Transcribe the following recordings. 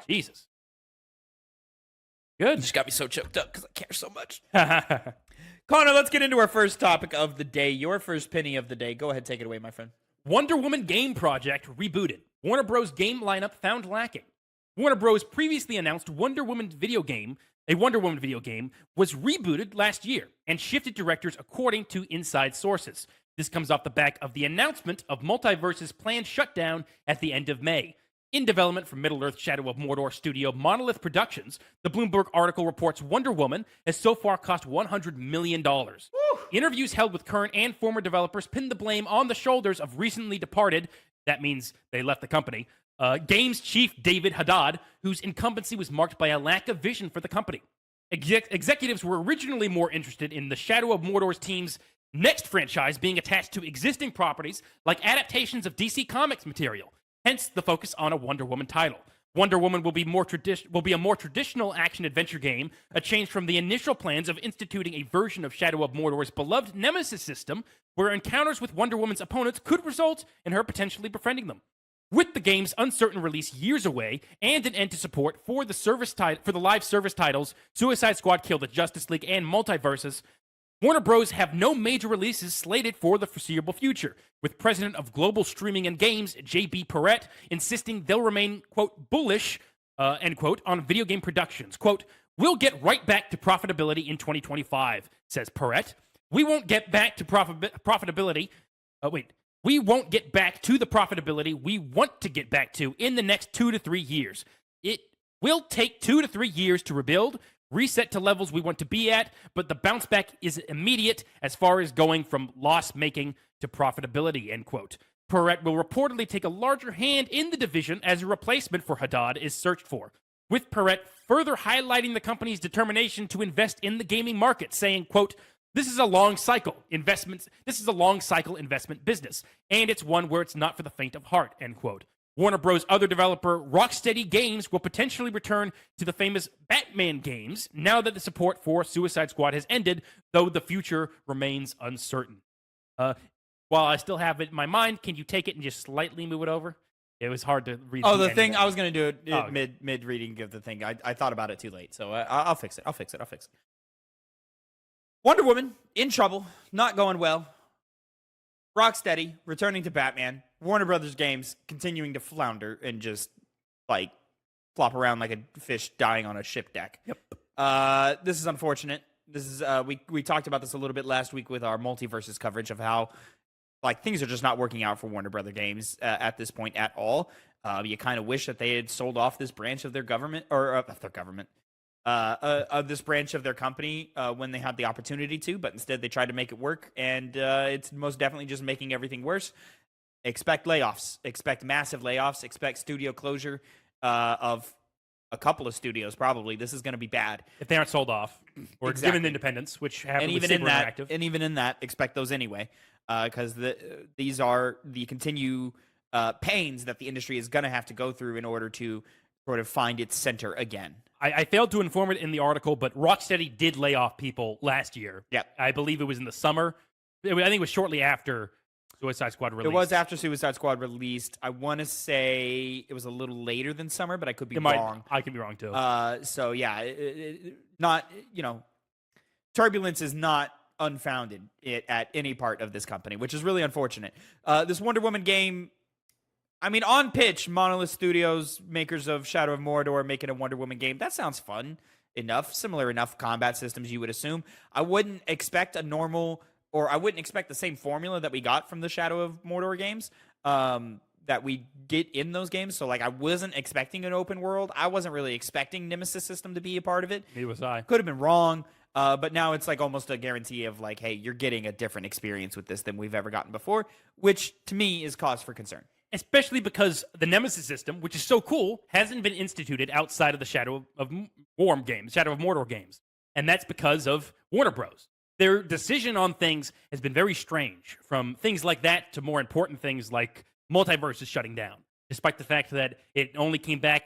Jesus. You Good. just got me so choked up because I care so much. Connor, let's get into our first topic of the day. Your first penny of the day. Go ahead, take it away, my friend. Wonder Woman game project rebooted. Warner Bros. Game lineup found lacking. Warner Bros. Previously announced Wonder Woman video game, was rebooted last year and shifted directors according to inside sources. This comes off the back of the announcement of Multiverse's planned shutdown at the end of May. In development from Middle-earth Shadow of Mordor studio Monolith Productions, the Bloomberg article reports Wonder Woman has so far cost $100 million. Interviews held with current and former developers pinned the blame on the shoulders of recently departed, that means they left the company, Games chief David Haddad, whose incumbency was marked by a lack of vision for the company. Executives were originally more interested in the Shadow of Mordor's team's next franchise being attached to existing properties like adaptations of DC Comics material. Hence, the focus on a Wonder Woman title. Wonder Woman will be a more traditional action-adventure game, a change from the initial plans of instituting a version of Shadow of Mordor's beloved Nemesis system, where encounters with Wonder Woman's opponents could result in her potentially befriending them. With the game's uncertain release years away and an end to support for the live service titles Suicide Squad: Kill the Justice League and Multiverses, Warner Bros. Have no major releases slated for the foreseeable future, with President of Global Streaming and Games, J.B. Perrette, insisting they'll remain, quote, bullish, end quote, on video game productions. Quote, we'll get right back to profitability in 2025, says Perrette. We won't get back to profitability. We won't get back to the profitability we want to get back to in the next 2 to 3 years. It will take 2 to 3 years to rebuild, reset to levels we want to be at, but the bounce back is immediate as far as going from loss-making to profitability, end quote. Perrette will reportedly take a larger hand in the division as a replacement for Haddad is searched for, with Perrette further highlighting the company's determination to invest in the gaming market, saying, quote, this is a long cycle investment business, and it's one where it's not for the faint of heart, end quote. Warner Bros. Other developer Rocksteady Games will potentially return to the famous Batman games now that the support for Suicide Squad has ended, though the future remains uncertain. While I still have it in my mind, can you take it and just slightly move it over? It was hard to read. Oh, the thing I was going to do it mid reading of the thing. I thought about it too late, so I'll fix it. I'll fix it. Wonder Woman in trouble, not going well. Rocksteady returning to Batman. Warner Brothers games continuing to flounder and just like flop around like a fish dying on a ship deck. Yep. This is unfortunate. This is we talked about this a little bit last week with our multiverses coverage of how like things are just not working out for Warner Brother games at this point at all. You kind of wish that they had sold off this branch of their government or of this branch of their company when they had the opportunity to, but instead they tried to make it work, and it's most definitely just making everything worse. Expect layoffs. Expect massive layoffs. Expect studio closure of a couple of studios, probably. This is going to be bad. If they aren't sold off or given independence, which happened with Saber Interactive. And even in that, expect those anyway, because these are the continue pains that the industry is going to have to go through in order to sort of find its center again. I failed to inform it in the article, but Rocksteady did lay off people last year. Yeah, I believe it was in the summer. I think it was shortly after Suicide Squad released. It was after Suicide Squad released. I want to say it was a little later than summer, but I could be wrong. I could be wrong too. So yeah, not turbulence is not unfounded at any part of this company, which is really unfortunate. This Wonder Woman game, I mean, on pitch, Monolith Studios, makers of Shadow of Mordor, making a Wonder Woman game. That sounds fun enough, similar enough combat systems, you would assume. I wouldn't expect I wouldn't expect the same formula that we got from the Shadow of Mordor games that we get in those games. So, like, I wasn't expecting an open world. I wasn't really expecting Nemesis system to be a part of it. Neither was I. Could have been wrong. But now it's like almost a guarantee of like, hey, you're getting a different experience with this than we've ever gotten before, which to me is cause for concern. Especially because the Nemesis system, which is so cool, hasn't been instituted outside of the Shadow of Mordor games. And that's because of Warner Bros. Their decision on things has been very strange, from things like that to more important things like Multiverse is shutting down, despite the fact that it only came back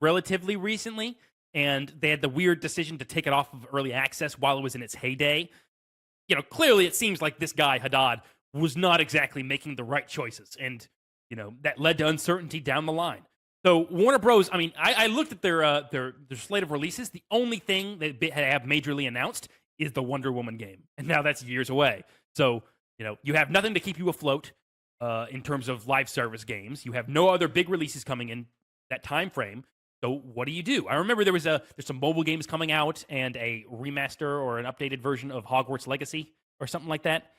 relatively recently, and they had the weird decision to take it off of early access while it was in its heyday. Clearly it seems like this guy, Haddad, was not exactly making the right choices, and that led to uncertainty down the line. So Warner Bros. I mean, I looked at their slate of releases. The only thing they have majorly announced is the Wonder Woman game, and now that's years away. So you have nothing to keep you afloat in terms of live service games. You have no other big releases coming in that time frame. So what do? I remember there's some mobile games coming out and a remaster or an updated version of Hogwarts Legacy or something like that.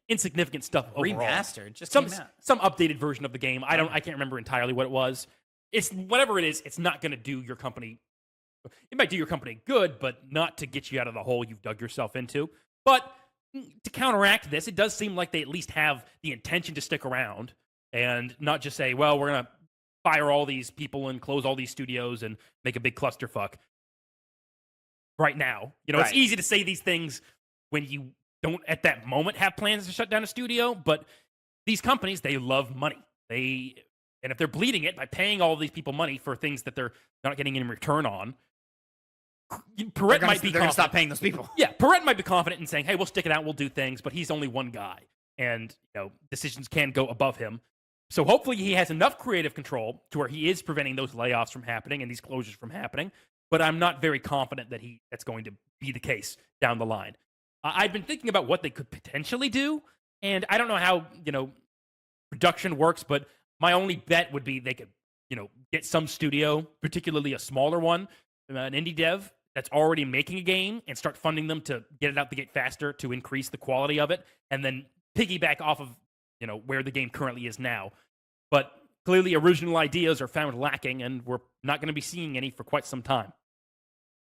Insignificant stuff overall. Remastered, just some came out. some updated version of the game. I can't remember entirely what it was. It's whatever it is. It's not going to do your company. It might do your company good, but not to get you out of the hole you've dug yourself into. But to counteract this, it does seem like they at least have the intention to stick around and not just say, well, we're going to fire all these people and close all these studios and make a big clusterfuck right now. It's easy to say these things when you don't at that moment have plans to shut down a studio, but these companies, they love money. And if they're bleeding it by paying all these people money for things that they're not getting in return on, Perrette might be they're gonna stop paying those people. Yeah, Perrette might be confident in saying, hey, we'll stick it out, we'll do things, but he's only one guy. And decisions can go above him. So hopefully he has enough creative control to where he is preventing those layoffs from happening and these closures from happening. But I'm not very confident that that's going to be the case down the line. I've been thinking about what they could potentially do, and I don't know how production works, but my only bet would be they could get some studio, particularly a smaller one, an indie dev that's already making a game, and start funding them to get it out the gate faster to increase the quality of it, and then piggyback off of where the game currently is now. But clearly original ideas are found lacking, and we're not going to be seeing any for quite some time.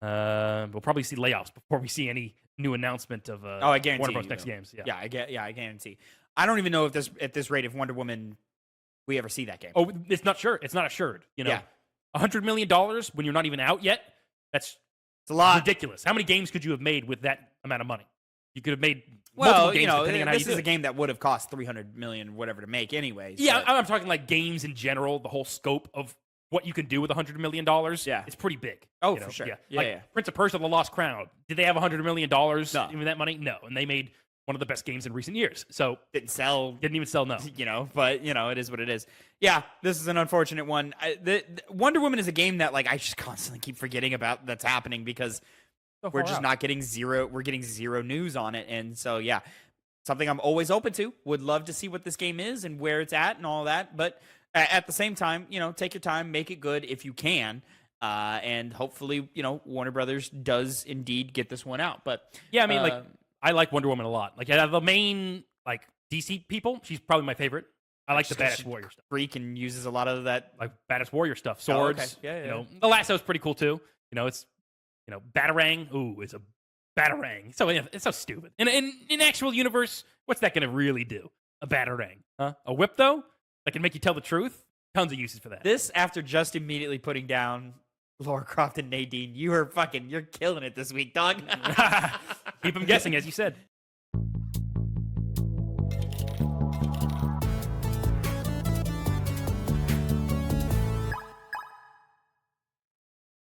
We'll probably see layoffs before we see any new announcement of I guarantee Warner Bros. you next will. games. I guarantee. I don't even know if at this rate, if Wonder Woman, we ever see that game. Oh, it's not sure. It's not assured. Yeah. $100 million when you're not even out yet. It's a lot. Ridiculous. How many games could you have made with that amount of money? You could have made multiple games depending on how you do this is it. a game that would have cost $300 million, whatever, to make, anyways. Yeah, but I'm talking like games in general. The whole scope of what you can do with $100 million. Yeah. It's pretty big. Oh, for sure. Yeah. Yeah, Like yeah. Prince of Persia: The Lost Crown. Did they have $100 million No. in that money? No, and they made one of the best games in recent years. So didn't sell. didn't even sell. No. But it is what it is. Yeah, this is an unfortunate one. The Wonder Woman is a game that I just constantly keep forgetting about that's happening because we're just not getting zero. We're getting zero news on it, and so yeah, something I'm always open to. Would love to see what this game is and where it's at and all that. But at the same time, take your time, make it good if you can, and hopefully, Warner Brothers does indeed get this one out. But yeah, I mean, I like Wonder Woman a lot. Like, out of the main DC people, she's probably my favorite. I like the Badass Warrior stuff. Freak and uses a lot of that, like Badass Warrior stuff. Oh, okay. Swords. Yeah. The Lasso's pretty cool too. It's Batarang. Ooh, it's a Batarang. So it's so stupid. In actual universe, what's that going to really do? A Batarang, huh? A whip though, that can make you tell the truth. Tons of uses for that. This after just immediately putting down Lara Croft and Nadine, you're killing it this week, dog. Keep them guessing, as you said.